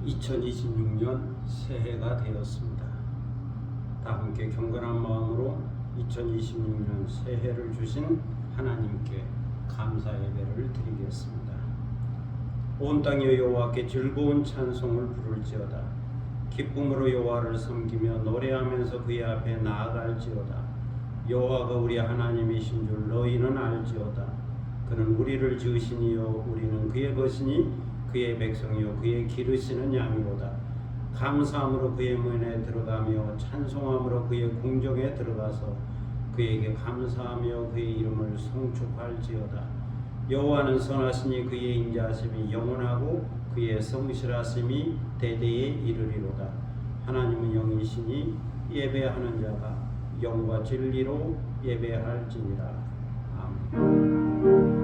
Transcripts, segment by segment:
2026년 새해가 되었습니다. 다 함께 경건한 마음으로 2026년 새해를 주신 하나님께 감사 예배를 드리겠습니다. 온 땅에 여호와께 즐거운 찬송을 부를지어다. 기쁨으로 여호와를 섬기며 노래하면서 그의 앞에 나아갈지어다. 여호와가 우리 하나님이신 줄 너희는 알지어다. 그는 우리를 지으시니요 우리는 그의 것이니 그의 백성이요 그의 기르시는 양이로다. 감사함으로 그의 문에 들어가며 찬송함으로 그의 궁정에 들어가서 그에게 감사하며 그의 이름을 송축할지어다. 여호와는 선하시니 그의 인자하심이 영원하고 그의 성실하심이 대대에 이르리로다. 하나님은 영이시니 예배하는 자가 영과 진리로 예배할지니라. 아멘.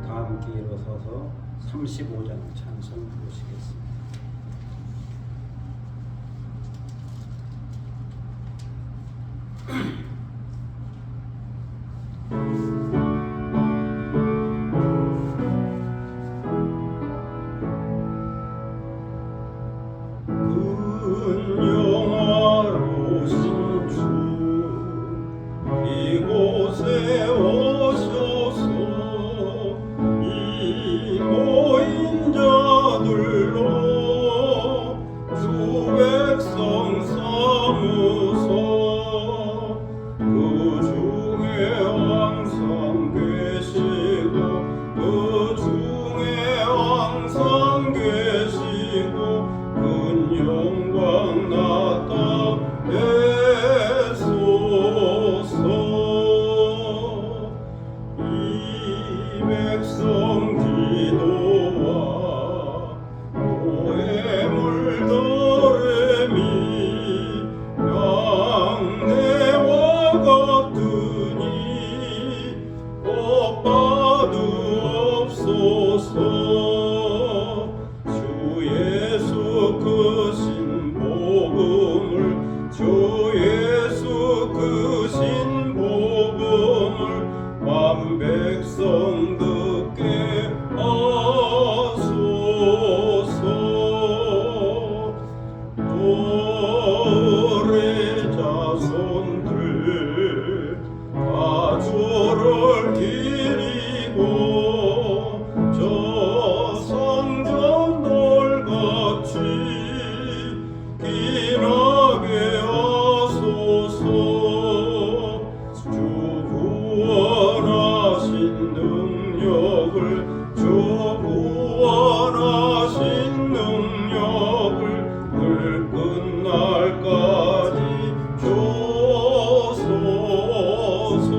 다 함께 일어서서 35장 찬송 부르시겠습니다. 이곳에 오셔서 이 모인 자들로 주 백성 삼으소. 그 중에 항상 계시고 그 중에 항상 계시고 큰 영광 나타내 백성 기도와 노에 물더래미 양내와 같으니 복받으옵소서. 주 예수 크신 복음을 주 예수 크신 복음을 만 백성 듣게 하소서. 또래 자손들 다 주를 기리고 저 성전 돌같이 기나게 하소서. 구원하신 능력을 주 구원하신 능력을 늘 끝날까지 주소서.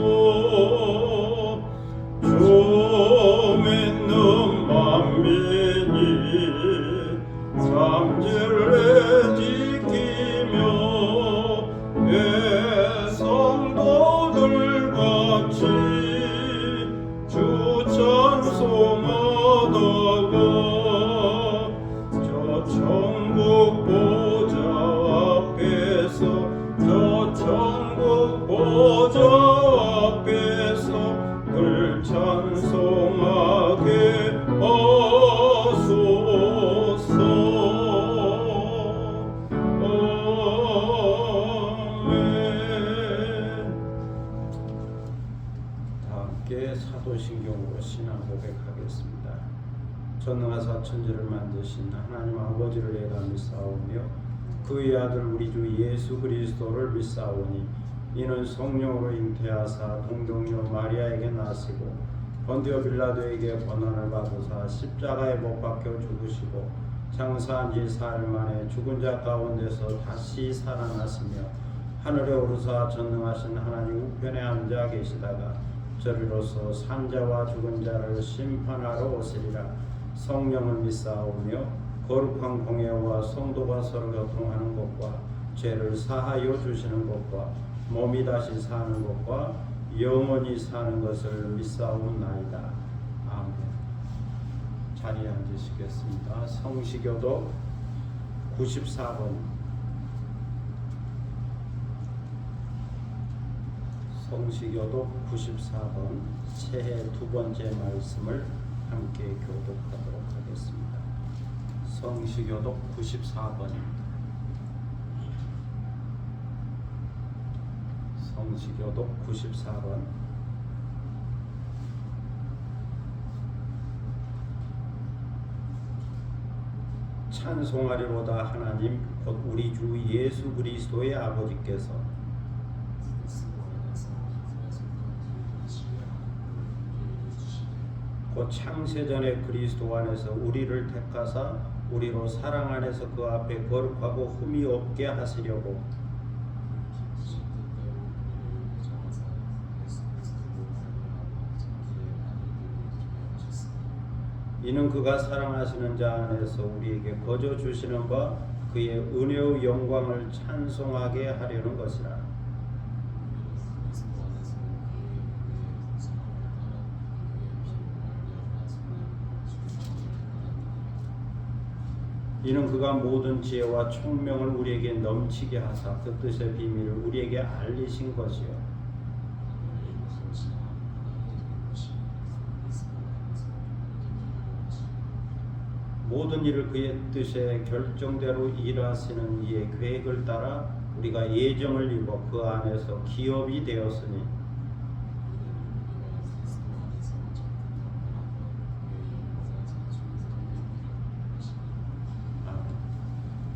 주 믿는 만민이 삼질을 지키며 성도들 같이 주 찬송하다가 저 천국 보좌 앞에서 저 천국 보좌 앞에서 늘 찬송하게 하소서. 사도신경으로 신앙 고백하겠습니다. 전능하사 천지를 만드신 하나님 아버지를 내가 믿사오며 그의 아들 우리 주 예수 그리스도를 믿사오니 이는 성령으로 잉태하사 동정녀 마리아에게 나시고 본디오 빌라도에게 고난을 받으사 십자가에 못 박혀 죽으시고 장사한 지 사흘 만에 죽은 자 가운데서 다시 살아나시며 하늘에 오르사 전능하신 하나님 우편에 앉아 계시다가 저리로서 산자와 죽은 자를 심판하러 오시리라. 성령을 믿사오며 거룩한 공예와 성도가 서로 교통하는 것과 죄를 사하여 주시는 것과 몸이 다시 사는 것과 영원히 사는 것을 믿사옵나이다. 아멘. 자리에 앉으시겠습니다. 성시교독 94번 성시교독 94번 새해 두 번째 말씀을 함께 교독하도록 하겠습니다. 성시교독 94번입니다. 성시교독 94번 찬송하리로다 하나님 곧 우리 주 예수 그리스도의 아버지께서 곧 창세전에 그리스도 안에서 우리를 택하사 우리로 사랑 안에서 그 앞에 거룩하고 흠이 없게 하시려고 이는 그가 사랑하시는 자 안에서 우리에게 거저 주시는 바 그의 은혜의 영광을 찬송하게 하려는 것이라. 이는 그가 모든 지혜와 총명을 우리에게 넘치게 하사 그 뜻의 비밀을 우리에게 알리신 것이요 모든 일을 그의 뜻에 결정대로 일하시는 이의 계획을 따라 우리가 예정을 입어 그 안에서 기업이 되었으니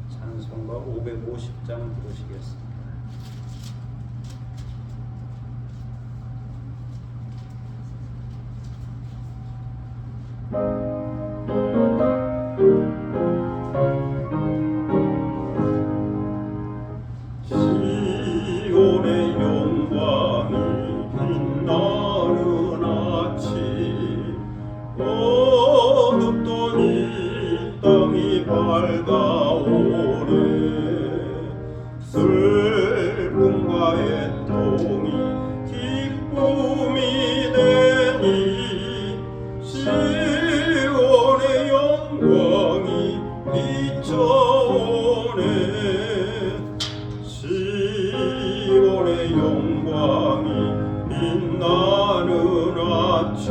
찬송가 550장 부르시겠습니다. 시온의 영광이 빛나는 아침 어둡던 이 땅이 밝아오네 슬픔과 애통이 기쁨이 되니 시온의 영광이 비춰오네 시온의 영광이 빛나는 아침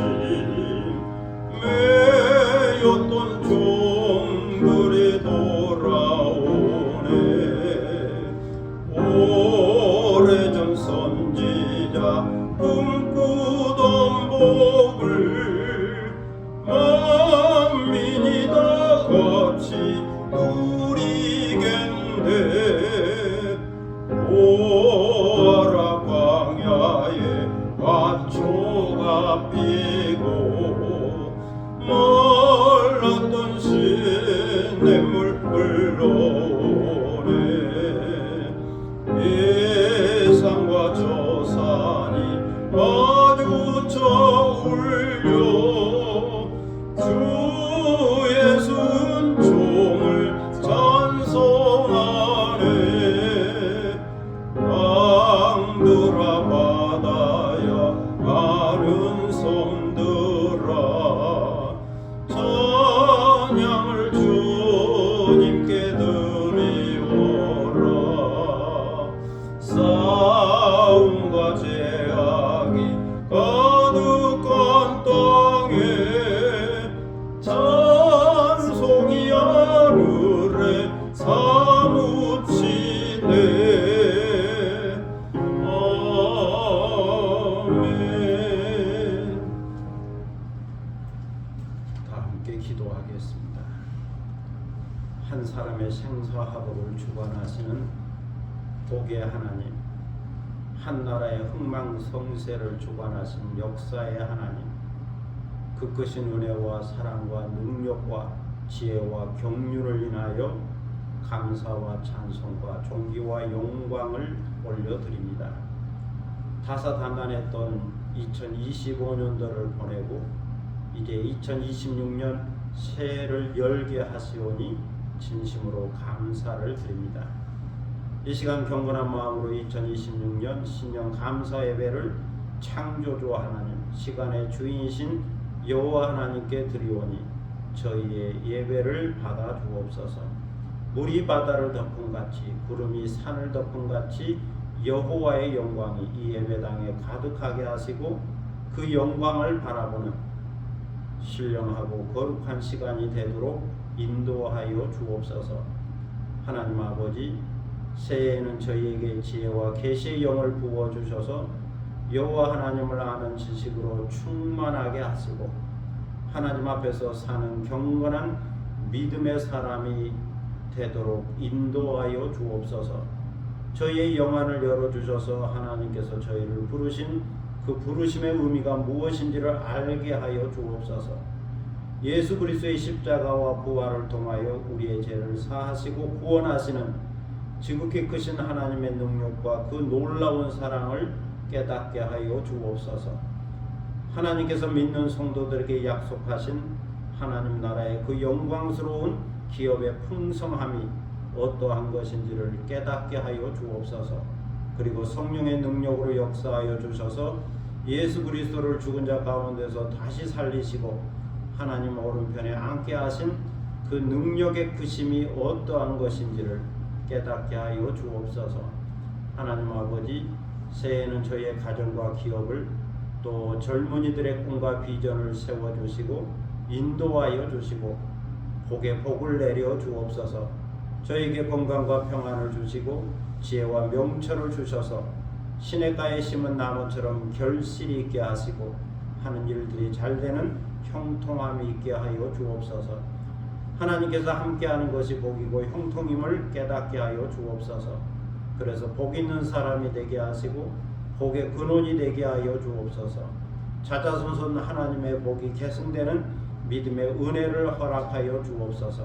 매였던 종들이 돌아오네 오래전 선지자 꿈꾸던 복을 만민이 다 같이 누리겠네 오아라 광야에 화초가 피고 말랐던 시냇물 흘러오네 예산과 저산이 마주쳐 울려 주 예수 은총을 찬송하네 땅들아 바다야 마른 섬들아 찬양을 주님께 드리오라 싸움과 죄악이 가득한 땅에 찬송이 하늘에 사무치네 기도하겠습니다. 한 사람의 생사하복을 주관하시는 복의 하나님, 한 나라의 흥망성쇠를 주관하신 역사의 하나님, 그 크신 은혜와 사랑과 능력과 지혜와 경륜을 인하여 감사와 찬송과 존귀와 영광을 올려드립니다. 다사다난했던 2025년도를 보내고 이제 2026년 새해를 열게 하시오니 진심으로 감사를 드립니다. 이 시간 경건한 마음으로 2026년 신년 감사 예배를 창조주 하나님, 시간의 주인이신 여호와 하나님께 드리오니 저희의 예배를 받아 주옵소서. 물이 바다를 덮은 같이 구름이 산을 덮은 같이 여호와의 영광이 이 예배당에 가득하게 하시고 그 영광을 바라보는 신령하고 거룩한 시간이 되도록 인도하여 주옵소서. 하나님 아버지, 새해에는 저희에게 지혜와 계시의 영을 부어주셔서 여호와 하나님을 아는 지식으로 충만하게 하시고 하나님 앞에서 사는 경건한 믿음의 사람이 되도록 인도하여 주옵소서. 저희의 영안을 열어주셔서 하나님께서 저희를 부르신 그 부르심의 의미가 무엇인지를 알게 하여 주옵소서. 예수 그리스도의 십자가와 부활을 통하여 우리의 죄를 사하시고 구원하시는 지극히 크신 하나님의 능력과 그 놀라운 사랑을 깨닫게 하여 주옵소서. 하나님께서 믿는 성도들에게 약속하신 하나님 나라의 그 영광스러운 기업의 풍성함이 어떠한 것인지를 깨닫게 하여 주옵소서. 그리고 성령의 능력으로 역사하여 주셔서 예수 그리스도를 죽은 자 가운데서 다시 살리시고 하나님 오른편에 앉게 하신 그 능력의 크심이 어떠한 것인지를 깨닫게 하여 주옵소서. 하나님 아버지, 새해에는 저희의 가정과 기업을 또 젊은이들의 꿈과 비전을 세워주시고 인도하여 주시고 복에 복을 내려 주옵소서. 저에게 건강과 평안을 주시고 지혜와 명철을 주셔서 시냇가에 심은 나무처럼 결실이 있게 하시고 하는 일들이 잘되는 형통함이 있게 하여 주옵소서. 하나님께서 함께하는 것이 복이고 형통임을 깨닫게 하여 주옵소서. 그래서 복 있는 사람이 되게 하시고 복의 근원이 되게 하여 주옵소서. 자자손손 하나님의 복이 계승되는 믿음의 은혜를 허락하여 주옵소서.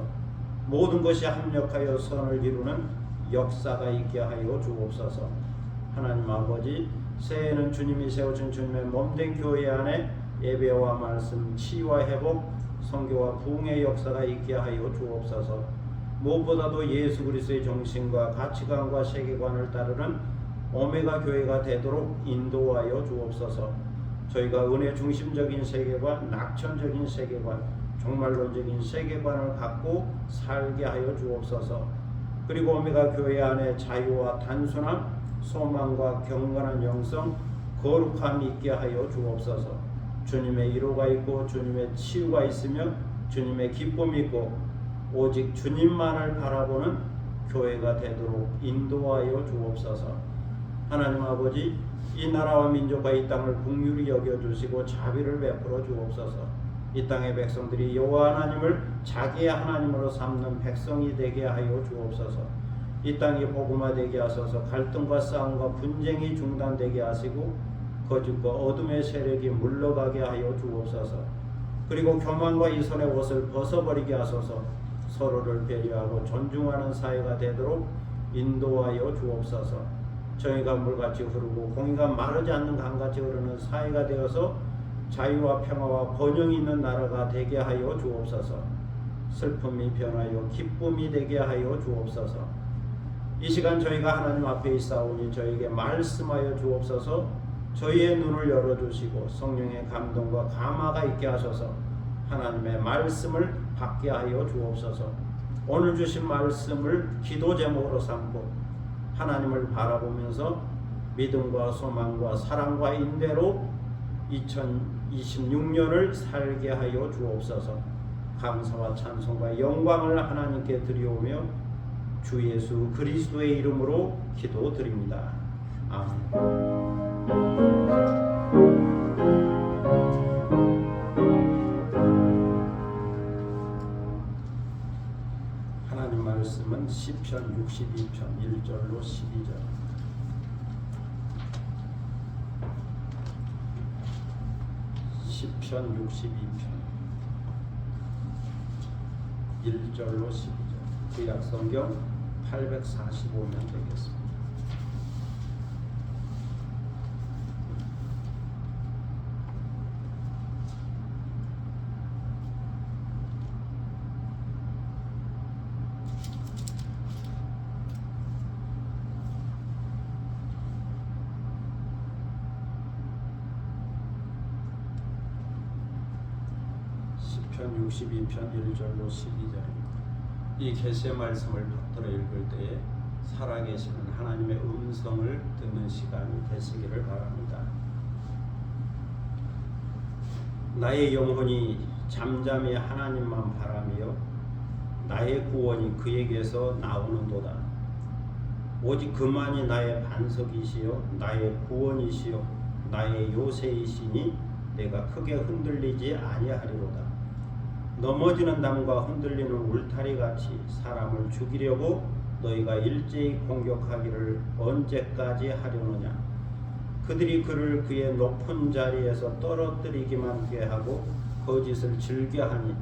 모든 것이 합력하여 선을 이루는 역사가 있게 하여 주옵소서. 하나님 아버지, 새해에는 주님이 세우신 주님의 몸된 교회 안에 예배와 말씀, 치유와 회복, 선교와 부흥의 역사가 있게 하여 주옵소서. 무엇보다도 예수 그리스도의 정신과 가치관과 세계관을 따르는 오메가 교회가 되도록 인도하여 주옵소서. 저희가 은혜 중심적인 세계관, 낙천적인 세계관, 종말론적인 세계관을 갖고 살게 하여 주옵소서. 그리고 오메가 교회 안에 자유와 단순함, 소망과 경건한 영성, 거룩함이 있게 하여 주옵소서. 주님의 위로가 있고 주님의 치유가 있으며 주님의 기쁨이 있고 오직 주님만을 바라보는 교회가 되도록 인도하여 주옵소서. 하나님 아버지, 이 나라와 민족과 이 땅을 긍휼히 여겨주시고 자비를 베풀어 주옵소서. 이 땅의 백성들이 여호와 하나님을 자기의 하나님으로 삼는 백성이 되게 하여 주옵소서. 이 땅이 복음화되게 하소서. 갈등과 싸움과 분쟁이 중단되게 하시고 거짓과 어둠의 세력이 물러가게 하여 주옵소서. 그리고 교만과 이선의 옷을 벗어버리게 하소서. 서로를 배려하고 존중하는 사회가 되도록 인도하여 주옵소서. 정의가 물같이 흐르고 공의가 마르지 않는 강같이 흐르는 사회가 되어서 자유와 평화와 번영이 있는 나라가 되게 하여 주옵소서. 슬픔이 변하여 기쁨이 되게 하여 주옵소서. 이 시간 저희가 하나님 앞에 있사오니 저에게 말씀하여 주옵소서. 저희의 눈을 열어주시고 성령의 감동과 감화가 있게 하소서. 하나님의 말씀을 받게 하여 주옵소서. 오늘 주신 말씀을 기도 제목으로 삼고 하나님을 바라보면서 믿음과 소망과 사랑과 인내로 2026년을 살게 하여 주옵소서. 감사와 찬송과 영광을 하나님께 드리오며 주 예수 그리스도의 이름으로 기도드립니다. 아멘. 하나님 말씀은 시편 62편 1절로 12절. 시편 62편 1절로 12절. 구약 성경 845면 되겠습니다. 시편 62편 1절로 12절입니다. 이 계시의 말씀을 받들어 읽을 때에 살아계시는 하나님의 음성을 듣는 시간이 되시기를 바랍니다. 나의 영혼이 잠잠히 하나님만 바라며 나의 구원이 그에게서 나오는도다. 오직 그만이 나의 반석이시요 나의 구원이시요 나의 요새이시니 내가 크게 흔들리지 아니하리로다. 넘어지는 담과 흔들리는 울타리같이 사람을 죽이려고 너희가 일제히 공격하기를 언제까지 하려느냐. 그들이 그를 그의 높은 자리에서 떨어뜨리기만 꾀하고 거짓을 즐겨하니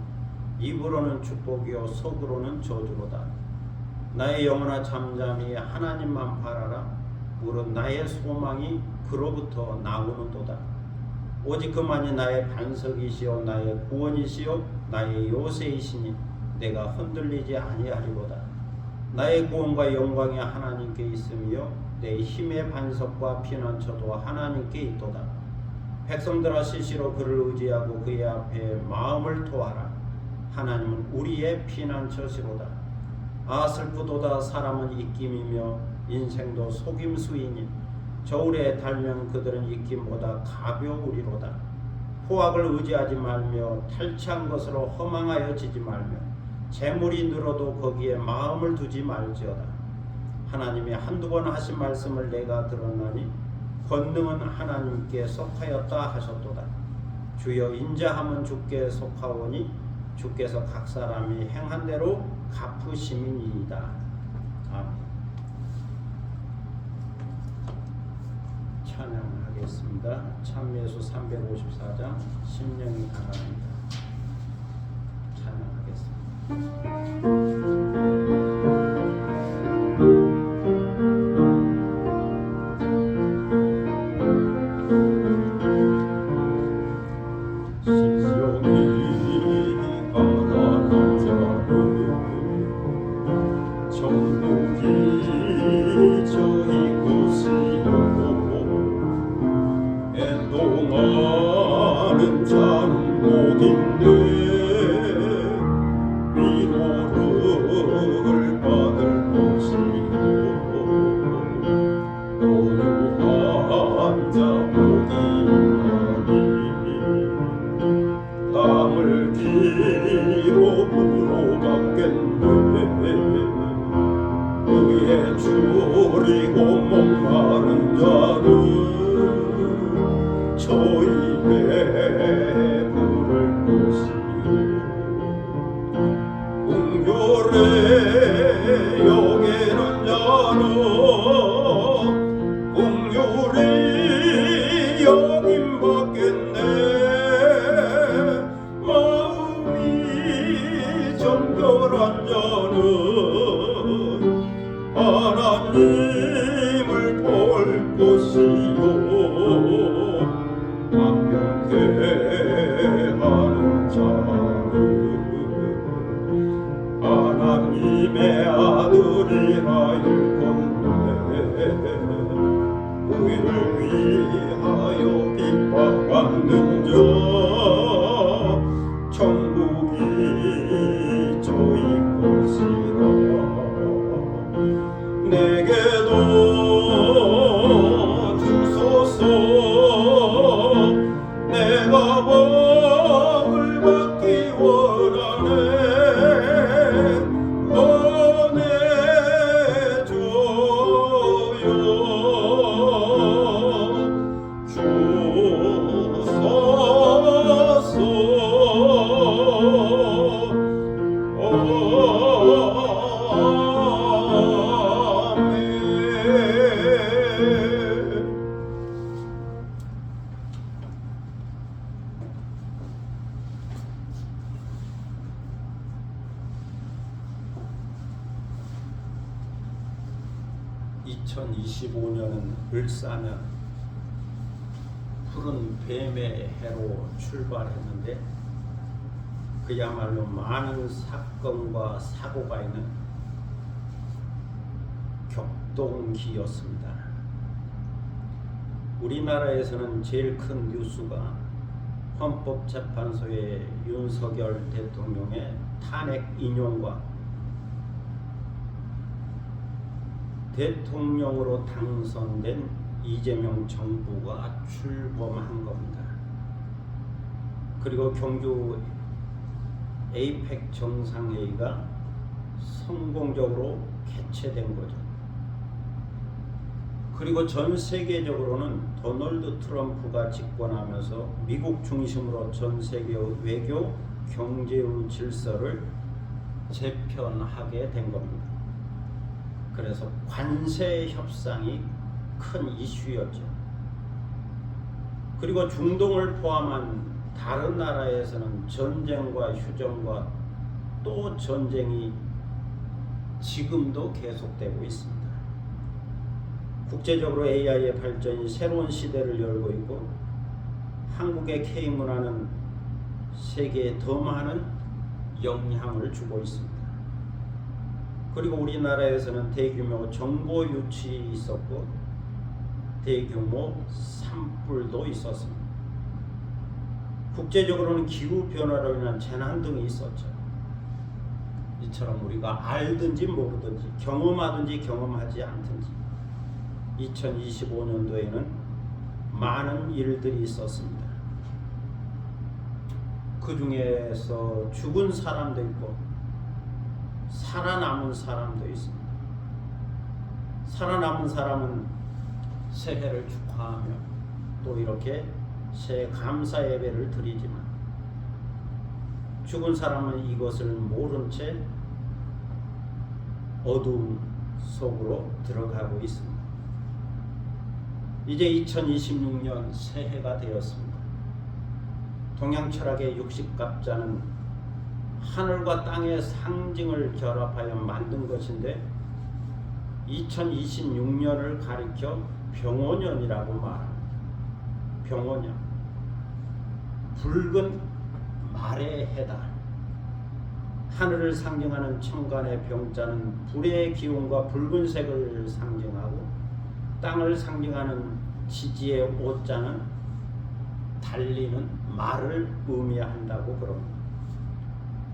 입으로는 축복이요 속으로는 저주로다. 나의 영혼아 잠잠히 하나님만 바라라. 무릇 나의 소망이 그로부터 나오는도다. 오직 그만이 나의 반석이시요 나의 구원이시요 나의 요새이시니 내가 흔들리지 아니하리로다. 나의 구원과 영광이 하나님께 있으며 내 힘의 반석과 피난처도 하나님께 있도다. 백성들아 시시로 그를 의지하고 그의 앞에 마음을 토하라. 하나님은 우리의 피난처시로다. 아 슬프도다. 사람은 입김이며 인생도 속임수이니 저울에 달면 그들은 입김보다 가벼우리로다. 포악을 의지하지 말며 탈취한 것으로 허망하여 지지 말며 재물이 늘어도 거기에 마음을 두지 말지어다. 하나님이 한두 번 하신 말씀을 내가 들었나니 권능은 하나님께 속하였다 하셨도다. 주여 인자함은 주께 속하오니 주께서 각 사람이 행한 대로 갚으심이니이다. 아멘. 찬양하겠습니다. 찬미예수 354장 심령이 강합니다. 찬양하겠습니다. 애동하는 자는 복인데 위로를 받을 것이요 온유한 자 복이나니 땅을 뒤로 불어갔겠네. 그의 줄이고 목마른 자는 저 입에 부를 것이요 긍휼히 여기는 자는 긍휼히 여김받겠네. 마음이 정결한 자는 하나님을 볼 것이요 완벽해 하는 자는 하나님의 아들이라 일컫네. 의를 위하여 핍박받는 자 천국이 저희 것이라. 내게도 주소서. 내가 복을 받기 원하네. 보내줘요 주소서. 아멘. 2025년은 을사년 푸른 뱀의 해로 출발했는데 그야말로 많은 사건과 사고가 있는 격동기였습니다. 우리나라에서는 제일 큰 뉴스가 헌법재판소의 윤석열 대통령의 탄핵 인용과 대통령으로 당선된 이재명 정부가 출범한 겁니다. 그리고 경주 에이펙 정상회의가 성공적으로 개최된 거죠. 그리고 전 세계적으로는 도널드 트럼프가 집권하면서 미국 중심으로 전 세계 외교, 경제의 질서를 재편하게 된 겁니다. 그래서 관세 협상이 큰 이슈였죠. 그리고 중동을 포함한 다른 나라에서는 전쟁과 휴전과 또 전쟁이 지금도 계속되고 있습니다. 국제적으로 AI의 발전이 새로운 시대를 열고 있고 한국의 K문화는 세계에 더 많은 영향을 주고 있습니다. 그리고 우리나라에서는 대규모 정보 유출이 있었고 대규모 산불도 있었습니다. 국제적으로는 기후변화로 인한 재난 등이 있었죠. 이처럼 우리가 알든지 모르든지 경험하든지 경험하지 않든지 2025년도에는 많은 일들이 있었습니다. 그 중에서 죽은 사람도 있고 살아남은 사람도 있습니다. 살아남은 사람은 새해를 축하하며 또 이렇게 새해 감사 예배를 드리지만 죽은 사람은 이것을 모른 채 어두움 속으로 들어가고 있습니다. 이제 2026년 새해가 되었습니다. 동양 철학의 육식갑자는 하늘과 땅의 상징을 결합하여 만든 것인데 2026년을 가리켜 병원년이라고 말합니다. 병원년, 붉은 말의 해다. 하늘을 상징하는 천간의 병자는 불의 기운과 붉은색을 상징하고 땅을 상징하는 지지의 오자는 달리는 말을 의미한다고 그럽니다.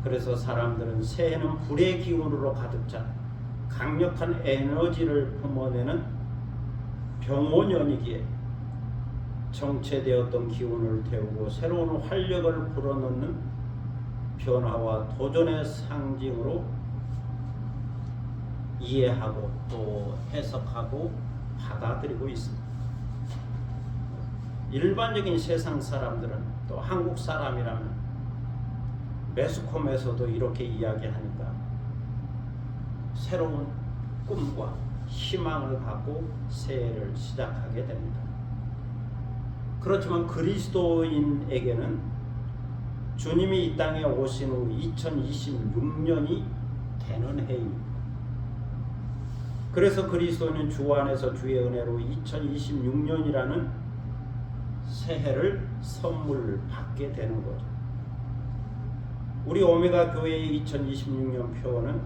그래서 사람들은 새해는 불의 기운으로 가득 찬 강력한 에너지를 뿜어내는 병오년이기에 정체되었던 기운을 태우고 새로운 활력을 불어넣는 변화와 도전의 상징으로 이해하고 또 해석하고 받아들이고 있습니다. 일반적인 세상 사람들은 또 한국 사람이라면 매스컴에서도 이렇게 이야기하니까 새로운 꿈과 희망을 갖고 새해를 시작하게 됩니다. 그렇지만 그리스도인에게는 주님이 이 땅에 오신 후 2026년이 되는 해입니다. 그래서 그리스도는 주 안에서 주의 은혜로 2026년이라는 새해를 선물 받게 되는 거죠. 우리 오메가 교회의 2026년 표어는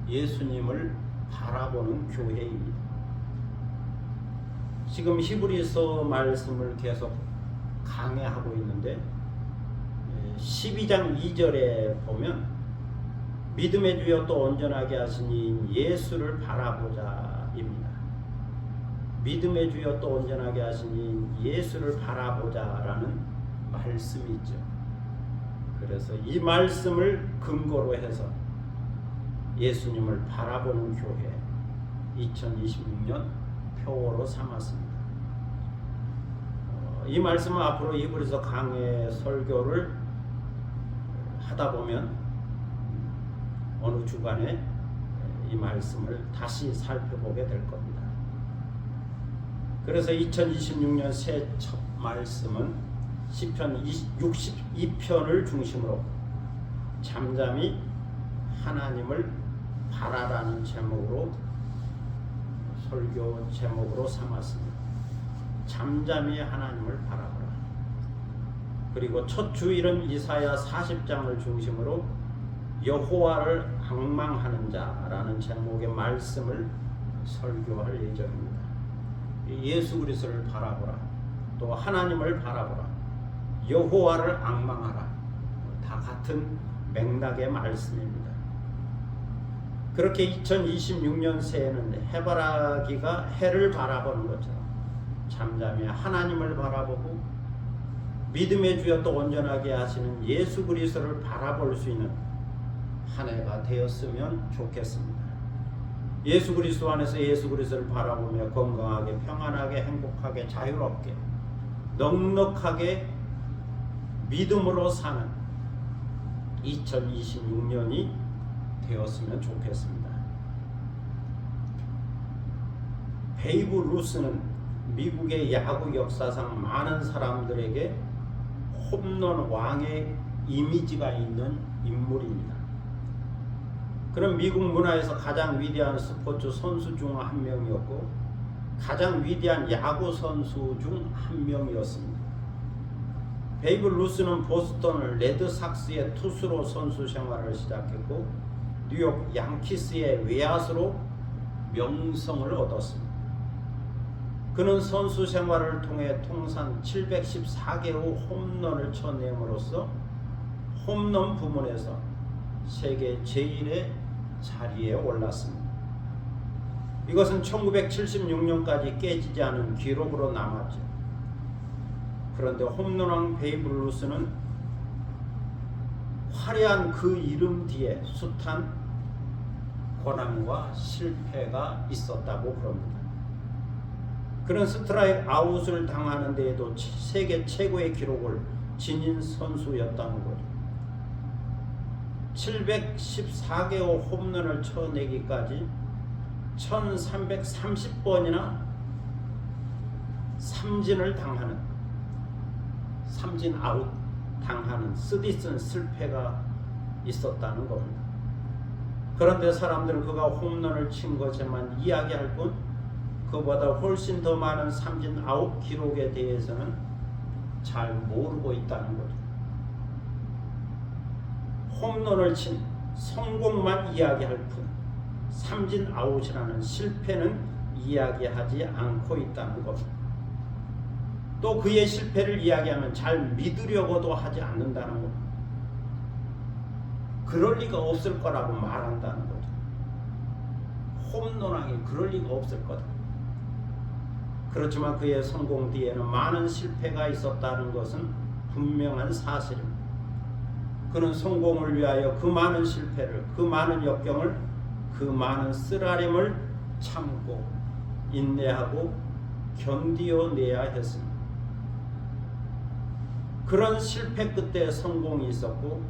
예수님을 바라보는 교회입니다. 지금 히브리서 말씀을 계속 강해하고 있는데 12장 2절에 보면 믿음의 주여 또 온전하게 하시니 예수를 바라보자입니다. 믿음의 주여 또 온전하게 하시니 예수를 바라보자라는 말씀이 있죠. 그래서 이 말씀을 근거로 해서 예수님을 바라보는 교회 2026년 표어로 삼았습니다. 이 말씀은 앞으로 히브리서 강해 설교를 하다 보면 어느 주간에 이 말씀을 다시 살펴보게 될 겁니다. 그래서 2026년 새 첫 말씀은 시편 62편을 중심으로 잠잠히 하나님을 바라라는 제목으로 설교 제목으로 삼았습니다. 잠잠히 하나님을 바라보라. 그리고 첫 주일은 이사야 40장을 중심으로 여호와를 앙망하는 자라는 제목의 말씀을 설교할 예정입니다. 예수 그리스도를 바라보라. 또 하나님을 바라보라. 여호와를 앙망하라. 다 같은 맥락의 말씀입니다. 그렇게 2026년 새해는 해바라기가 해를 바라보는 것처럼 잠잠히 하나님을 바라보고 믿음의 주여 또 온전하게 하시는 예수 그리스도를 바라볼 수 있는 한 해가 되었으면 좋겠습니다. 예수 그리스도 안에서 예수 그리스도를 바라보며 건강하게 평안하게 행복하게 자유롭게 넉넉하게 믿음으로 사는 2026년이 되었으면 좋겠습니다. 베이브 루스는 미국의 야구 역사상 많은 사람들에게 홈런 왕의 이미지가 있는 인물입니다. 그는 미국 문화에서 가장 위대한 스포츠 선수 중 한 명이었고 가장 위대한 야구 선수 중 한 명이었습니다. 베이브 루스는 보스턴 레드삭스의 투수로 선수 생활을 시작했고 뉴욕 양키스의 외야수로 명성을 얻었습니다. 그는 선수 생활을 통해 통산 714개의 홈런을 쳐냄으로써 홈런 부문에서 세계 제1의 자리에 올랐습니다. 이것은 1976년까지 깨지지 않은 기록으로 남았죠. 그런데 홈런왕 베이브 루스는 화려한 그 이름 뒤에 숱한 고난과 실패가 있었다고 그럽니다. 그는 스트라이크 아웃을 당하는 데에도 세계 최고의 기록을 지닌 선수였다는 거죠. 714개의 홈런을 쳐내기까지 1330번이나 삼진을 당하는 삼진 아웃 당하는 쓰디쓴 실패가 있었다는 겁니다. 그런데 사람들은 그가 홈런을 친 것에만 이야기할 뿐 그보다 훨씬 더 많은 삼진 아웃 기록에 대해서는 잘 모르고 있다는 거죠. 홈런을 친 성공만 이야기할 뿐 삼진 아웃이라는 실패는 이야기하지 않고 있다는 겁니다. 또 그의 실패를 이야기하면 잘 믿으려고도 하지 않는다는 겁니다. 그럴 리가 없을 거라고 말한다는 거죠. 홈런왕이 그럴 리가 없을 거다. 그렇지만 그의 성공 뒤에는 많은 실패가 있었다는 것은 분명한 사실입니다. 그는 성공을 위하여 그 많은 실패를, 그 많은 역경을, 그 많은 쓰라림을 참고 인내하고 견디어내야 했습니다. 그런 실패 끝에 성공이 있었고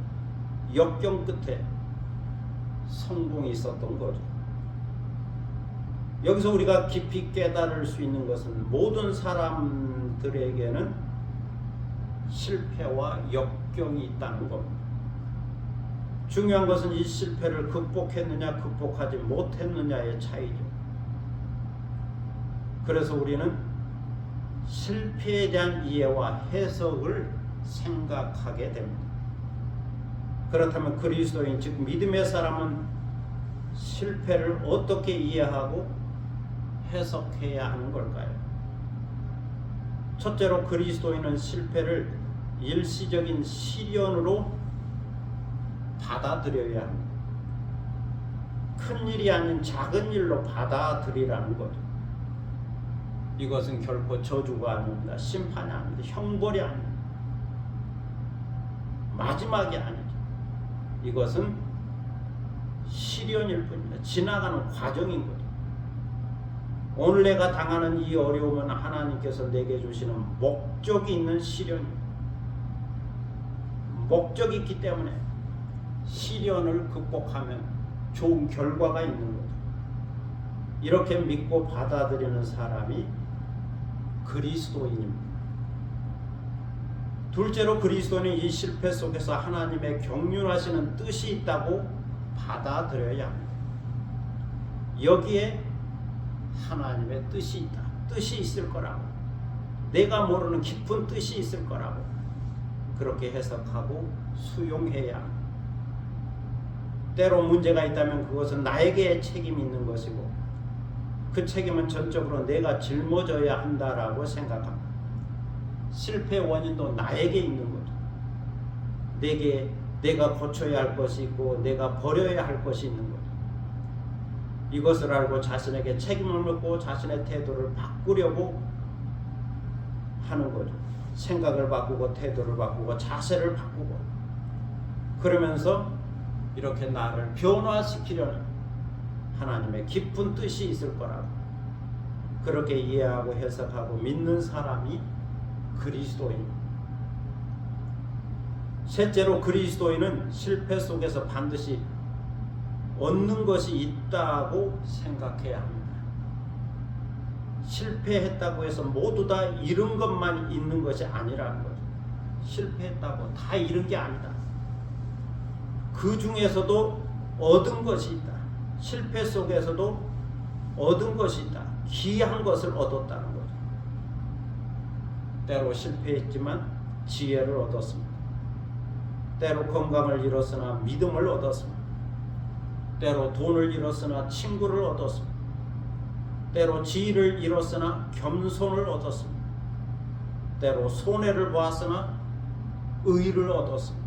역경 끝에 성공이 있었던 거죠. 여기서 우리가 깊이 깨달을 수 있는 것은 모든 사람들에게는 실패와 역경이 있다는 겁니다. 중요한 것은 이 실패를 극복했느냐 극복하지 못했느냐의 차이죠. 그래서 우리는 실패에 대한 이해와 해석을 생각하게 됩니다. 그렇다면 그리스도인 즉 믿음의 사람은 실패를 어떻게 이해하고 해석해야 하는 걸까요? 첫째로 그리스도인은 실패를 일시적인 시련으로 받아들여야 합니다. 큰 일이 아닌 작은 일로 받아들이라는 거죠. 이것은 결코 저주가 아닙니다. 심판이 아닙니다. 형벌이 아닙니다. 마지막이 아니죠. 이것은 시련일 뿐입니다. 지나가는 과정인 거죠. 오늘 내가 당하는 이 어려움은 하나님께서 내게 주시는 목적이 있는 시련입니다. 목적이 있기 때문에 시련을 극복하면 좋은 결과가 있는 거죠. 이렇게 믿고 받아들이는 사람이 그리스도인입니다. 둘째로 그리스도는 이 실패 속에서 하나님의 경륜하시는 뜻이 있다고 받아들여야 합니다. 여기에 하나님의 뜻이 있다. 뜻이 있을 거라고. 내가 모르는 깊은 뜻이 있을 거라고. 그렇게 해석하고 수용해야 합니다. 때로 문제가 있다면 그것은 나에게 책임이 있는 것이고 그 책임은 전적으로 내가 짊어져야 한다라고 생각합니다. 실패의 원인도 나에게 있는 거죠. 내가 고쳐야 할 것이 있고 내가 버려야 할 것이 있는 거죠. 이것을 알고 자신에게 책임을 묻고 자신의 태도를 바꾸려고 하는 거죠. 생각을 바꾸고 태도를 바꾸고 자세를 바꾸고 그러면서 이렇게 나를 변화시키려는 하나님의 깊은 뜻이 있을 거라고 그렇게 이해하고 해석하고 믿는 사람이 그리스도인. 셋째로 그리스도인은 실패 속에서 반드시 얻는 것이 있다고 생각해야 합니다. 실패했다고 해서 모두 다 잃은 것만 있는 것이 아니라는 거죠. 실패했다고 다 잃은 게 아니다. 그 중에서도 얻은 것이 있다. 실패 속에서도 얻은 것이 있다. 귀한 것을 얻었다는 거죠. 때로 실패했지만 지혜를 얻었습니다. 때로 건강을 잃었으나 믿음을 얻었습니다. 때로 돈을 잃었으나 친구를 얻었습니다. 때로 지위를 잃었으나 겸손을 얻었습니다. 때로 손해를 보았으나 의를 얻었습니다.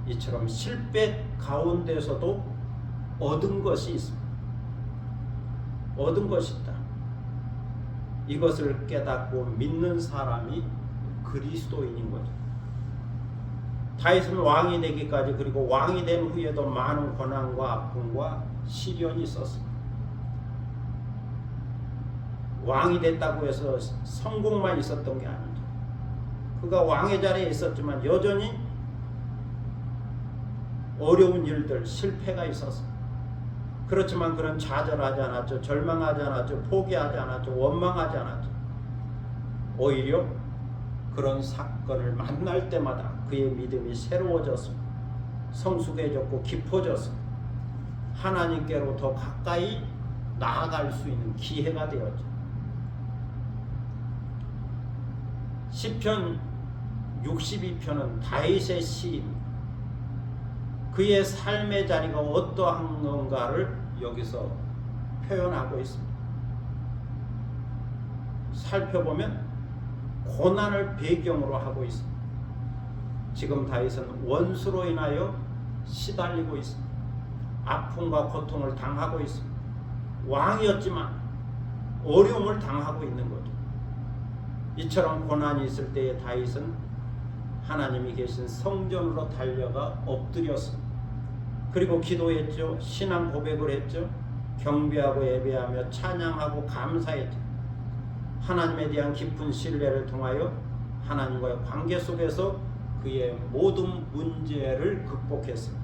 이처럼 실패 가운데서도 얻은 것이 있습니다. 얻은 것이 있다. 이것을 깨닫고 믿는 사람이 그리스도인인 거죠. 다윗은 왕이 되기까지 그리고 왕이 된 후에도 많은 고난과 아픔과 시련이 있었습니다. 왕이 됐다고 해서 성공만 있었던 게 아니죠. 그가 왕의 자리에 있었지만 여전히 어려운 일들, 실패가 있었습니다. 그렇지만 그는 좌절하지 않았죠. 절망하지 않았죠. 포기하지 않았죠. 원망하지 않았죠. 오히려 그런 사건을 만날 때마다 그의 믿음이 새로워졌습니다. 성숙해졌고 깊어졌습니다. 하나님께로 더 가까이 나아갈 수 있는 기회가 되었죠. 시편 62편은 다윗의 시입니다. 그의 삶의 자리가 어떠한 건가를 여기서 표현하고 있습니다. 살펴보면 고난을 배경으로 하고 있습니다. 지금 다윗은 원수로 인하여 시달리고 있습니다. 아픔과 고통을 당하고 있습니다. 왕이었지만 어려움을 당하고 있는 거죠. 이처럼 고난이 있을 때에 다윗은 하나님이 계신 성전으로 달려가 엎드렸습니다. 그리고 기도했죠. 신앙 고백을 했죠. 경배하고 예배하며 찬양하고 감사했죠. 하나님에 대한 깊은 신뢰를 통하여 하나님과의 관계 속에서 그의 모든 문제를 극복했습니다.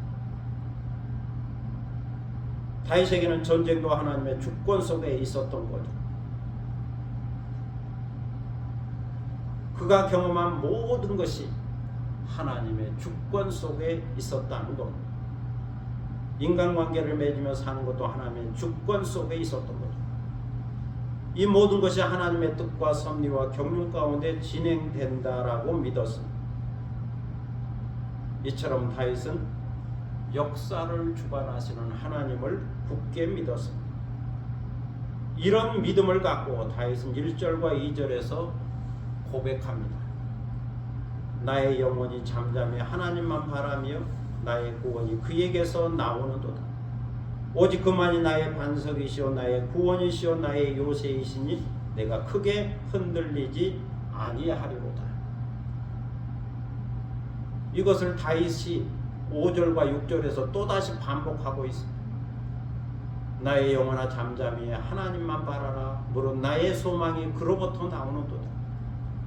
다윗에게는 전쟁도 하나님의 주권 속에 있었던 거죠. 그가 경험한 모든 것이 하나님의 주권 속에 있었다는 겁니다. 인간관계를 맺으며 사는 것도 하나님의 주권 속에 있었던 거죠. 이 모든 것이 하나님의 뜻과 섭리와 경륜 가운데 진행된다라고 믿었습니다. 이처럼 다윗은 역사를 주관하시는 하나님을 굳게 믿었습니다. 이런 믿음을 갖고 다윗은 1절과 2절에서 고백합니다. 나의 영혼이 잠잠히 하나님만 바라며 나의 구원이 그에게서 나오는도다. 오직 그만이 나의 반석이시오 나의 구원이시오 나의 요새이시니 내가 크게 흔들리지 아니하리로다. 이것을 다윗이 5절과 6절에서 또다시 반복하고 있습니다. 나의 영혼아 잠잠히 하나님만 바라라. 무릇 나의 소망이 그로부터 나오는도다.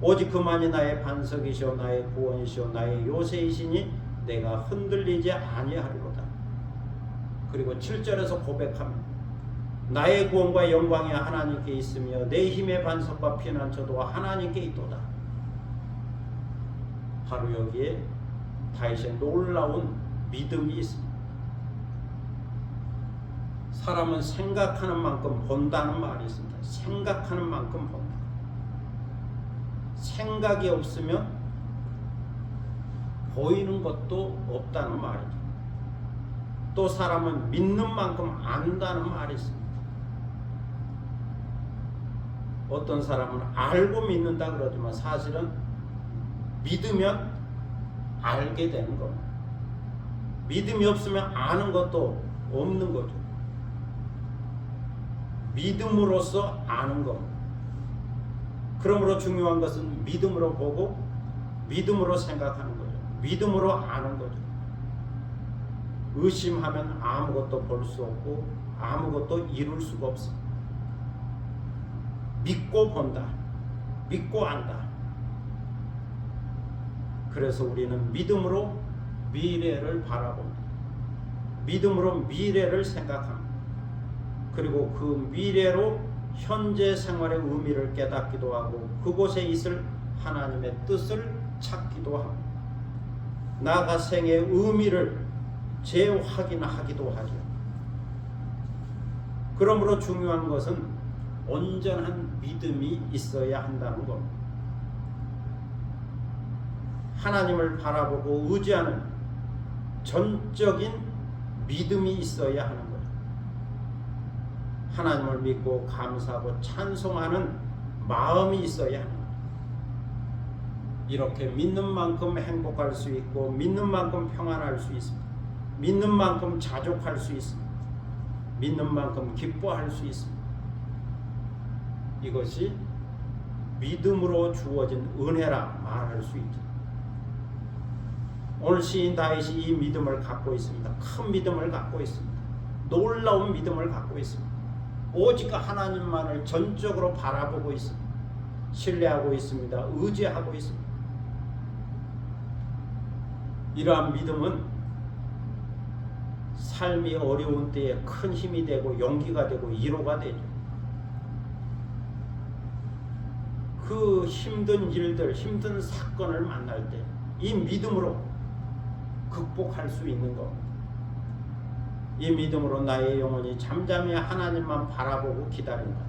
오직 그만이 나의 반석이시오 나의 구원이시오 나의 요새이시니 내가 흔들리지 아니하리로다. 그리고 7절에서 고백합니다. 나의 구원과 영광이 하나님께 있으며 내 힘의 반석과 피난처도 하나님께 있도다. 바로 여기에 다윗의 놀라운 믿음이 있습니다. 사람은 생각하는 만큼 본다는 말이 있습니다. 생각하는 만큼 본다. 생각이 없으면 보이는 것도 없다는 말이죠. 또 사람은 믿는 만큼 안다는 말이 있습니다. 어떤 사람은 알고 믿는다 그러지만 사실은 믿으면 알게 되는 겁니다. 믿음이 없으면 아는 것도 없는 거죠. 믿음으로써 아는 겁니다. 그러므로 중요한 것은 믿음으로 보고 믿음으로 생각하는 거죠. 믿음으로 아는 거죠. 의심하면 아무것도 볼 수 없고 아무것도 이룰 수가 없습니다. 믿고 본다. 믿고 안다. 그래서 우리는 믿음으로 미래를 바라봅니다. 믿음으로 미래를 생각합니다. 그리고 그 미래로 현재 생활의 의미를 깨닫기도 하고 그곳에 있을 하나님의 뜻을 찾기도 하고 나아가 생의 의미를 재확인하기도 하죠. 그러므로 중요한 것은 온전한 믿음이 있어야 한다는 겁니다. 하나님을 바라보고 의지하는 전적인 믿음이 있어야 하는 거예요. 하나님을 믿고 감사하고 찬송하는 마음이 있어야 하는 거예요. 이렇게 믿는 만큼 행복할 수 있고 믿는 만큼 평안할 수 있습니다. 믿는 만큼 자족할 수 있습니다. 믿는 만큼 기뻐할 수 있습니다. 이것이 믿음으로 주어진 은혜라 말할 수 있죠. 오늘 시인 다윗이 이 믿음을 갖고 있습니다. 큰 믿음을 갖고 있습니다. 놀라운 믿음을 갖고 있습니다. 오직 하나님만을 전적으로 바라보고 있습니다. 신뢰하고 있습니다. 의지하고 있습니다. 이러한 믿음은 삶이 어려운 때에 큰 힘이 되고 용기가 되고 위로가 되죠. 그 힘든 일들, 힘든 사건을 만날 때 이 믿음으로 극복할 수 있는 겁니다. 이 믿음으로 나의 영혼이 잠잠히 하나님만 바라보고 기다린다.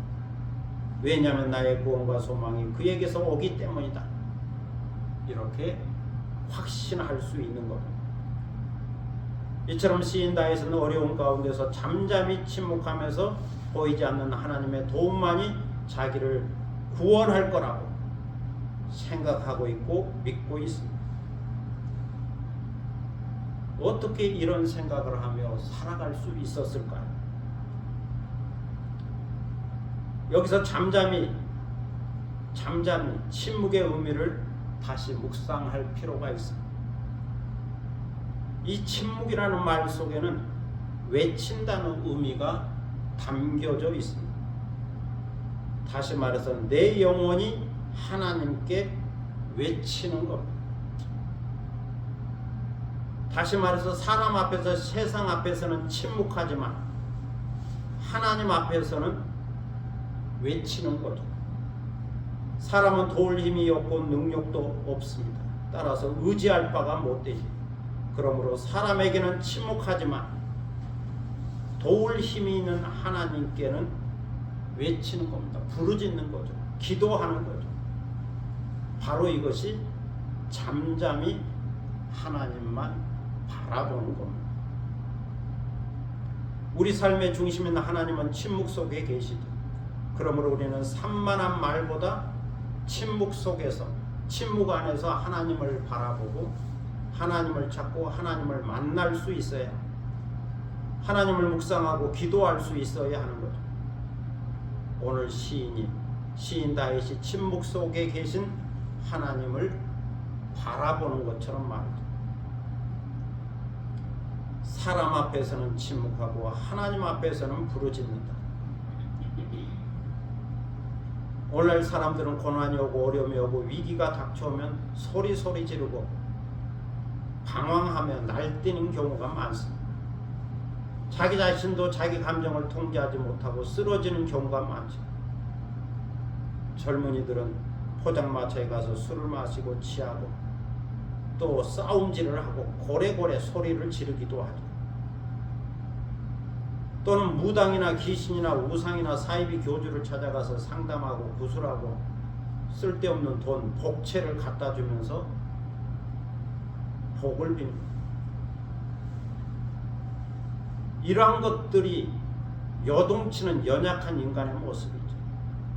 왜냐하면 나의 구원과 소망이 그에게서 오기 때문이다. 이렇게 확신할 수 있는 겁니다. 이처럼 시인 다윗은 어려운 가운데서 잠잠히 침묵하면서 보이지 않는 하나님의 도움만이 자기를 구원할 거라고 생각하고 있고 믿고 있습니다. 어떻게 이런 생각을 하며 살아갈 수 있었을까요? 여기서 잠잠히 침묵의 의미를 다시 묵상할 필요가 있습니다. 이 침묵이라는 말 속에는 외친다는 의미가 담겨져 있습니다. 다시 말해서 내 영혼이 하나님께 외치는 겁니다. 다시 말해서 사람 앞에서 세상 앞에서는 침묵하지만 하나님 앞에서는 외치는 거죠. 사람은 도울 힘이 없고 능력도 없습니다. 따라서 의지할 바가 못 되지. 그러므로 사람에게는 침묵하지만 도울 힘이 있는 하나님께는 외치는 겁니다. 부르짖는 거죠. 기도하는 거죠. 바로 이것이 잠잠히 하나님만 바라보는 겁니다. 우리 삶의 중심인 하나님은 침묵 속에 계시죠. 그러므로 우리는 산만한 말보다 침묵 속에서, 침묵 안에서 하나님을 바라보고 하나님을 찾고 하나님을 만날 수 있어야, 하나님을 묵상하고 기도할 수 있어야 하는 거죠. 오늘 시인 다윗이 침묵 속에 계신 하나님을 바라보는 것처럼 말이죠. 사람 앞에서는 침묵하고 하나님 앞에서는 부르짖는다. 오늘날 사람들은 고난이 오고 어려움이 오고 위기가 닥쳐오면 소리 지르고 방황하며 날뛰는 경우가 많습니다. 자기 자신도 자기 감정을 통제하지 못하고 쓰러지는 경우가 많죠. 젊은이들은 포장마차에 가서 술을 마시고 취하고 또 싸움질을 하고 고래고래 소리를 지르기도 하죠. 또는 무당이나 귀신이나 우상이나 사이비 교주를 찾아가서 상담하고 구술하고 쓸데없는 돈, 복채를 갖다 주면서 복을 빕니다. 이러한 것들이 요동치는 연약한 인간의 모습이죠.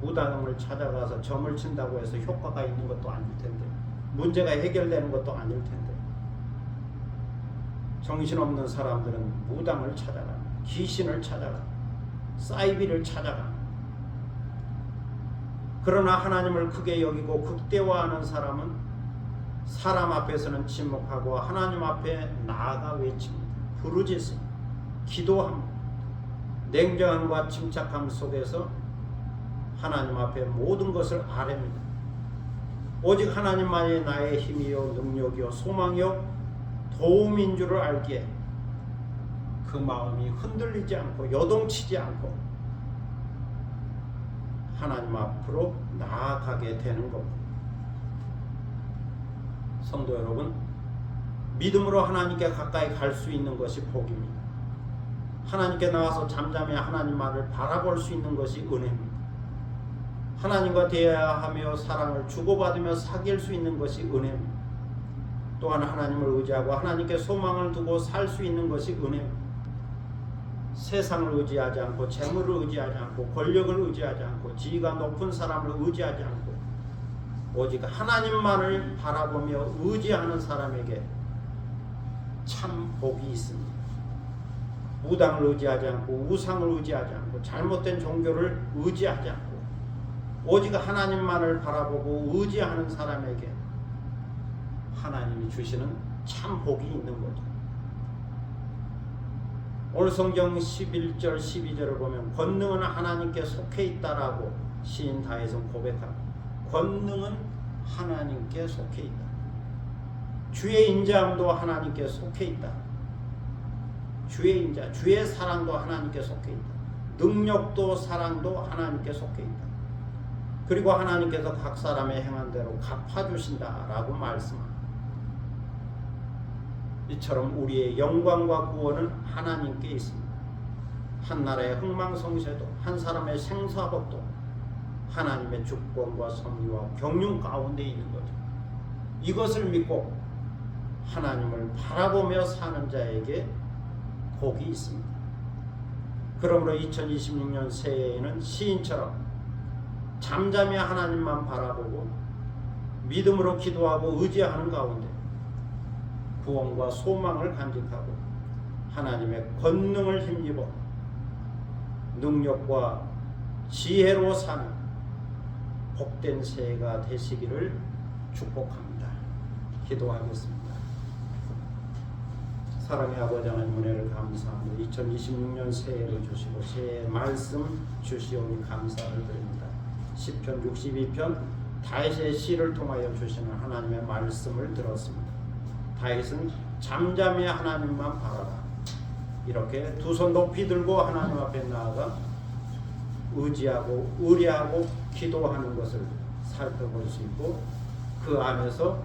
무당을 찾아가서 점을 친다고 해서 효과가 있는 것도 아닐 텐데, 문제가 해결되는 것도 아닐 텐데, 정신없는 사람들은 무당을 찾아가, 귀신을 찾아가, 사이비를 찾아가. 그러나 하나님을 크게 여기고 극대화하는 사람은 사람 앞에서는 침묵하고 하나님 앞에 나아가 외칩니다. 부르짖습니다. 기도합니다. 냉정함과 침착함 속에서 하나님 앞에 모든 것을 아뢰입니다. 오직 하나님만이 나의 힘이요 능력이요 소망이요 도움인 줄을 알기에 그 마음이 흔들리지 않고 요동치지 않고 하나님 앞으로 나아가게 되는 겁니다. 성도 여러분, 믿음으로 하나님께 가까이 갈 수 있는 것이 복입니다. 하나님께 나와서 잠잠히 하나님만을 바라볼 수 있는 것이 은혜입니다. 하나님과 대화하며 사랑을 주고받으며 사귈 수 있는 것이 은혜입니다. 또한 하나님을 의지하고 하나님께 소망을 두고 살 수 있는 것이 은혜입니다. 세상을 의지하지 않고 재물을 의지하지 않고 권력을 의지하지 않고 지위가 높은 사람을 의지하지 않고 오직 하나님만을 바라보며 의지하는 사람에게 참 복이 있습니다. 무당을 의지하지 않고 우상을 의지하지 않고 잘못된 종교를 의지하지 않고 오직 하나님만을 바라보고 의지하는 사람에게 하나님이 주시는 참 복이 있는 거죠. 오늘 성경 11절 12절을 보면 권능은 하나님께 속해 있다라고 시인 다윗은 고백합니다. 권능은 하나님께 속해 있다. 주의 인자함도 하나님께 속해 있다. 주의 인자, 주의 사랑도 하나님께 속해 있다. 능력도 사랑도 하나님께 속해 있다. 그리고 하나님께서 각 사람의 행한 대로 갚아주신다라고 말씀합니다. 이처럼 우리의 영광과 구원은 하나님께 있습니다. 한 나라의 흥망성쇠도 한 사람의 생사복도 하나님의 주권과 섭리와 경륜 가운데 있는 거죠. 이것을 믿고 하나님을 바라보며 사는 자에게 복이 있습니다. 그러므로 2026년 새해에는 시인처럼 잠잠히 하나님만 바라보고 믿음으로 기도하고 의지하는 가운데 구원과 소망을 간직하고 하나님의 권능을 힘입어 능력과 지혜로 사는 복된 새해가 되시기를 축복합니다. 기도하겠습니다. 사랑의 아버지 하나님 은혜를 감사합니다. 2026년 새해를 주시고 새해 말씀 주시오니 감사를 드립니다. 시편 62편 다윗의 시를 통하여 주시는 하나님의 말씀을 들었습니다. 다윗은 잠잠히 하나님만 바라라. 이렇게 두 손 높이 들고 하나님 앞에 나아가 의지하고 의뢰하고 기도하는 것을 살펴볼 수 있고 그 안에서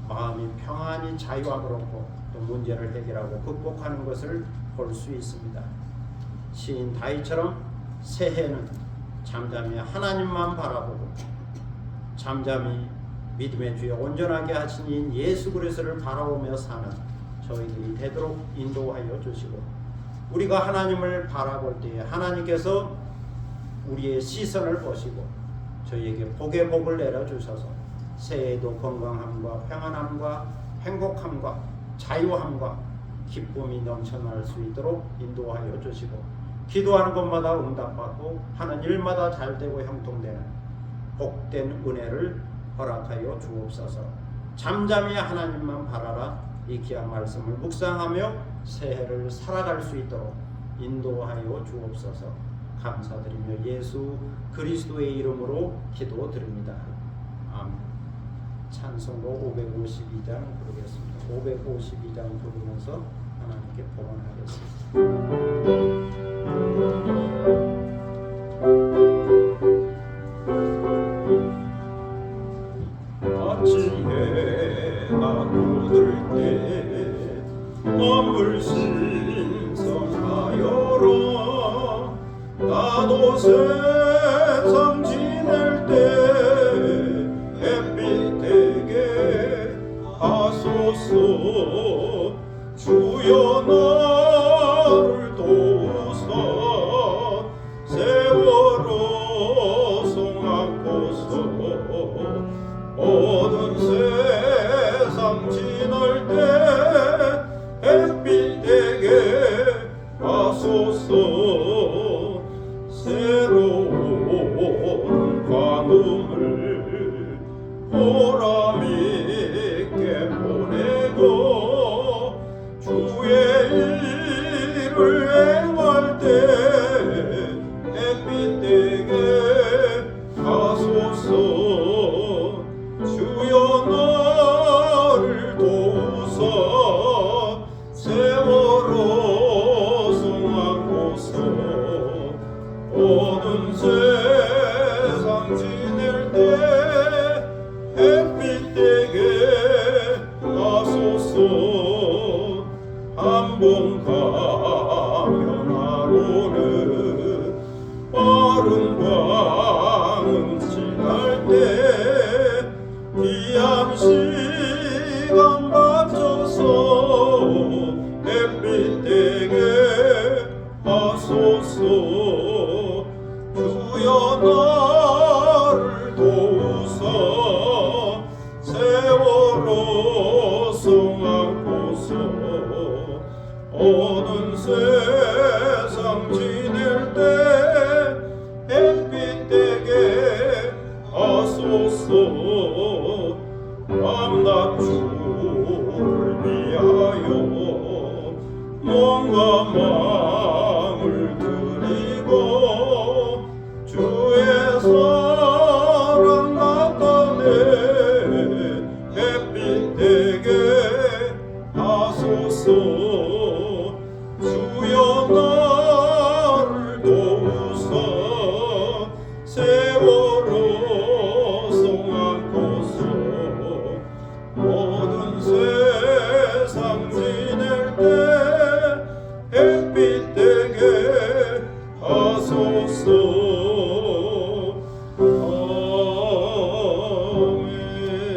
마음이 평안히 자유함을 얻고 또 문제를 해결하고 극복하는 것을 볼 수 있습니다. 시인 다윗처럼 새해는 잠잠히 하나님만 바라보고 잠잠히 믿음의 주에 온전하게 하신 이 예수 그리스도를 바라보며 사는 저희들이 되도록 인도하여 주시고 우리가 하나님을 바라볼 때에 하나님께서 우리의 시선을 보시고 저희에게 복의 복을 내려주셔서 새해에도 건강함과 평안함과 행복함과 자유함과 기쁨이 넘쳐날 수 있도록 인도하여 주시고 기도하는 것마다 응답받고 하는 일마다 잘되고 형통되는 복된 은혜를 허락하여 주옵소서. 잠잠히 하나님만 바라라. 이 귀한 말씀을 묵상하며 새해를 살아갈 수 있도록 인도하여 주옵소서. 감사드리며 예수 그리스도의 이름으로 기도드립니다. 아멘. 찬송곡 552장 부르겠습니다. 552장 부르면서 하나님께 봉헌하겠습니다. 아침에 나 굳을 때 마음을 신성하여라. 나도 세상 지낼 때 햇빛 되게 하소서. 주여 나를 도우사 세월호 송하 어두운 세상 지날 때 햇빛 되게 하소서. 새로운 관음을 보람 있게 보내고 주의 일을 행할 때 햇빛 되게 하소서. 주여 나를 도우사 세월호 성하고서 어두운 세상 지낼 때 햇빛 되게 하소서. 한 번 가면 하루는 빠른 광음 지날 때 귀한 시간 맞춰서 햇빛 되게 하소서. 주여 나를 도우사 세월호 성하고서 어두운 세상 지낼 때 햇빛 되게 하소서. 밤낮 주를 위하여 몸과 마음을 드리고 주의 사랑 나타내 햇빛 되게 하소서. 주여 나를 도우사 세월호 성하고서 어두운 세상 지낼 때 햇빛 되게 하소서.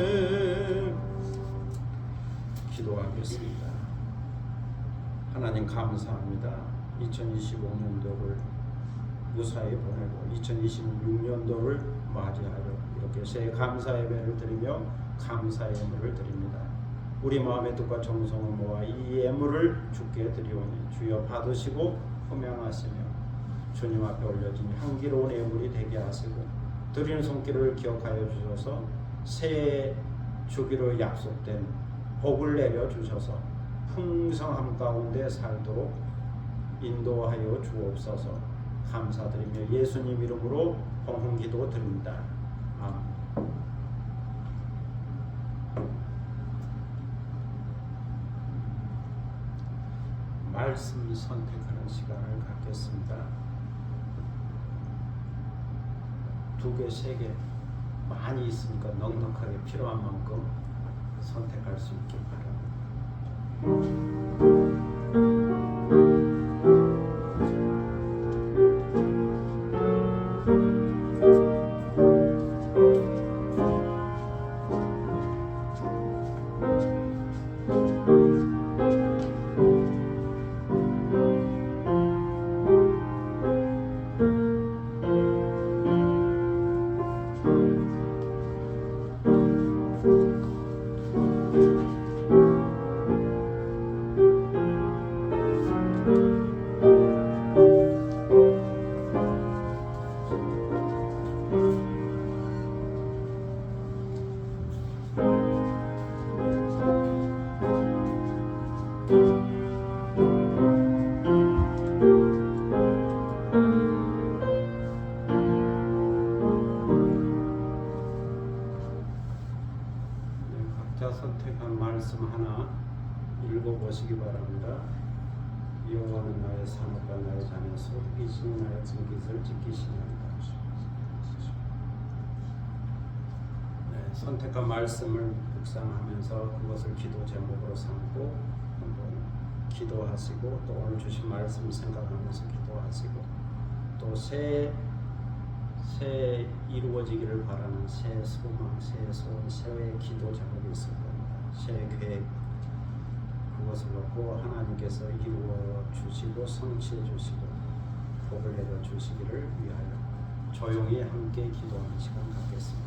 아멘. 기도하겠습니다. 하나님 감사합니다. 2025년도를 무사히 보내고 2026년도를 맞이하여 이렇게 새 감사 예배를 드리며 감사 예물을 드립니다. 우리 마음의 뜻과 정성을 모아 이 예물을 주께 드리오니 주여 받으시고 흠양하시며 주님 앞에 올려진 향기로운 예물이 되게 하시고 드리는 손길을 기억하여 주셔서 새해 주기로 약속된 복을 내려 주셔서 풍성함 가운데 살도록 인도하여 주옵소서. 감사드리며 예수님 이름으로 봉헌 기도 드립니다. 아멘. 말씀 선택하는 시간을 갖겠습니다. 2개, 3개 많이 있으니까 넉넉하게 필요한 만큼 선택할 수 있길 바랍니다. 선택한 말씀 하나 읽어보시기 바랍니다. 여호와는 나의 산업과 나의 자녀 소득이시니 나의 증깃을 지키시나이다. 선택한 말씀을 묵상하면서 그것을 기도 제목으로 삼고 한번 기도하시고 또 오늘 주신 말씀 생각하면서 기도하시고 또 새 이루어지기를 바라는 새 소망, 새 소원, 새해 기도 제목이 있을 겁니다. 새 계획 그것을 갖고 하나님께서 이루어 주시고 성취해 주시고 복을 내려 주시기를 위하여 조용히 함께 기도하는 시간 갖겠습니다.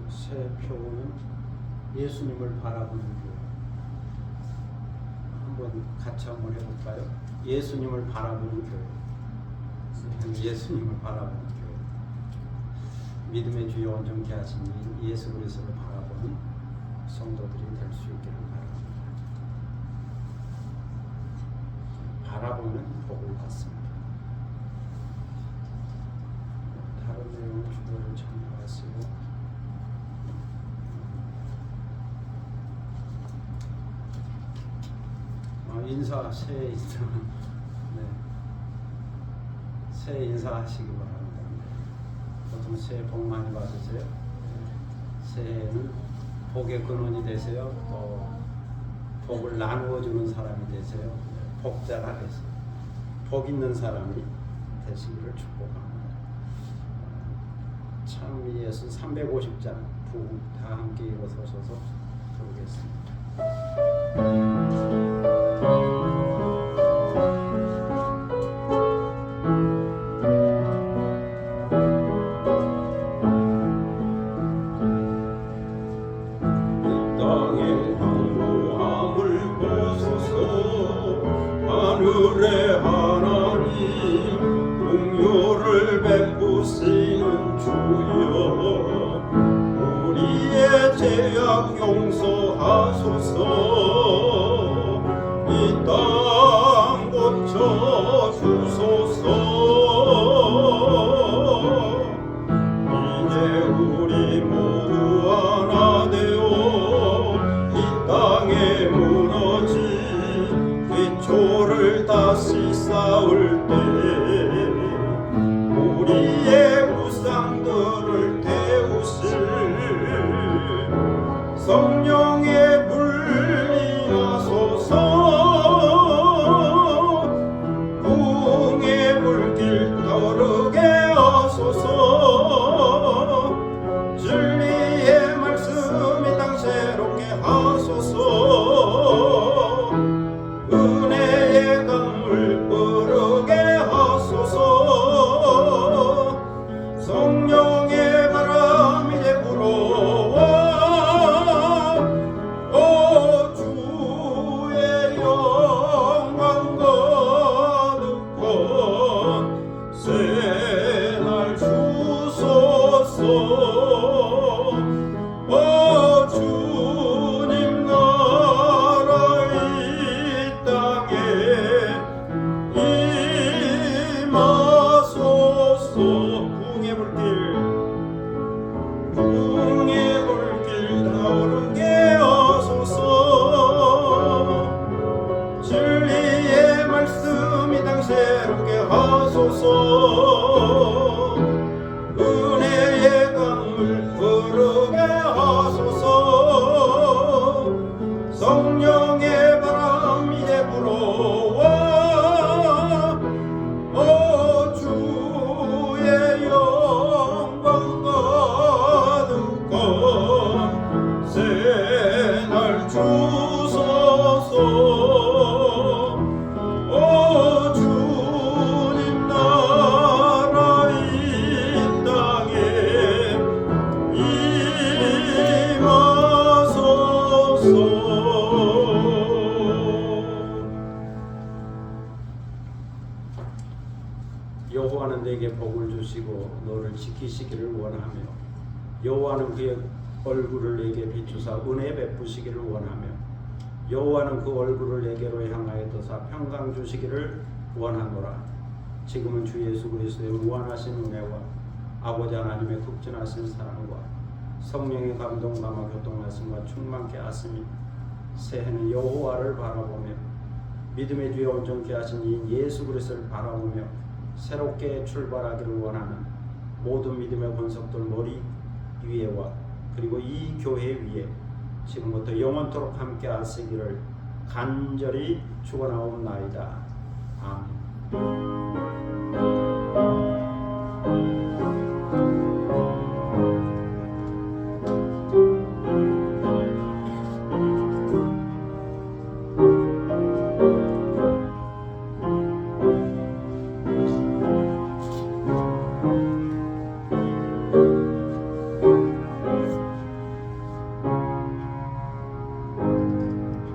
새 표는 예수님을 바라보는 교회. 한번 같이 한번 해볼까요? 예수님을 바라보는 교회. 예수님을 바라보는 교회. 믿음의 주여 온전케 하신 이 예수 그리스도를 바라보는 성도들이 될 수 있기를 바랍니다. 바라보는 복을 받습니다. 다른 내용은 주보를 참고하시고 인사, 새해 인사, 네, 새해 인사하시기 바랍니다. 보통 새해 복 많이 받으세요. 새해에는 복의 근원이 되세요. 또 복을 나누어주는 사람이 되세요. 복자가 되세요. 복 있는 사람이 되시기를 축복합니다. 참 예수 350장 부흥 다 함께 일어서셔서 부르겠습니다. 하늘의 하나님 공유를 베푸시는 주여 우리의 죄악 용서하소서 이 땅 고쳐주소서 이제 우리 모두 하나 되어 이 땅에 무너진 기초를 다시 쌓을 때 우리의 우상들을 태우실 성령의 불이 나소서 부흥의 불길 떠르게 하소서 진리의 말씀이 땅 새롭게 하소서 은혜의 강물 흐르게 하소서 성령의 바람 이제 불어와 하소서. 성령의 바람 이제 불어와 오 주의 영광 가득한 새날 주소서. 오 주님 나라 이 땅에 임하소서. 여호와는 내게 복을 주시고 너를 지키시기를 원하며 여호와는 그의 얼굴을 내게 비추사 은혜 베푸시기를 원하며 여호와는 그 얼굴을 내게로 향하여 떠사 평강 주시기를 원하노라. 지금은 주 예수 그리스도의 무한하신 은혜와 아버지 하나님의 극진하신 사랑과 성령의 감동감화 교통하심과 충만케 하시니 새해는 여호와를 바라보며 믿음의 주에 온전케 하신 이 예수 그리스도를 바라보며 새롭게 출발하기를 원하는 모든 믿음의 권속들 머리 위에와 그리고 이 교회 위에 지금부터 영원토록 함께 하시기를 간절히 축원하옵나이다. 아멘.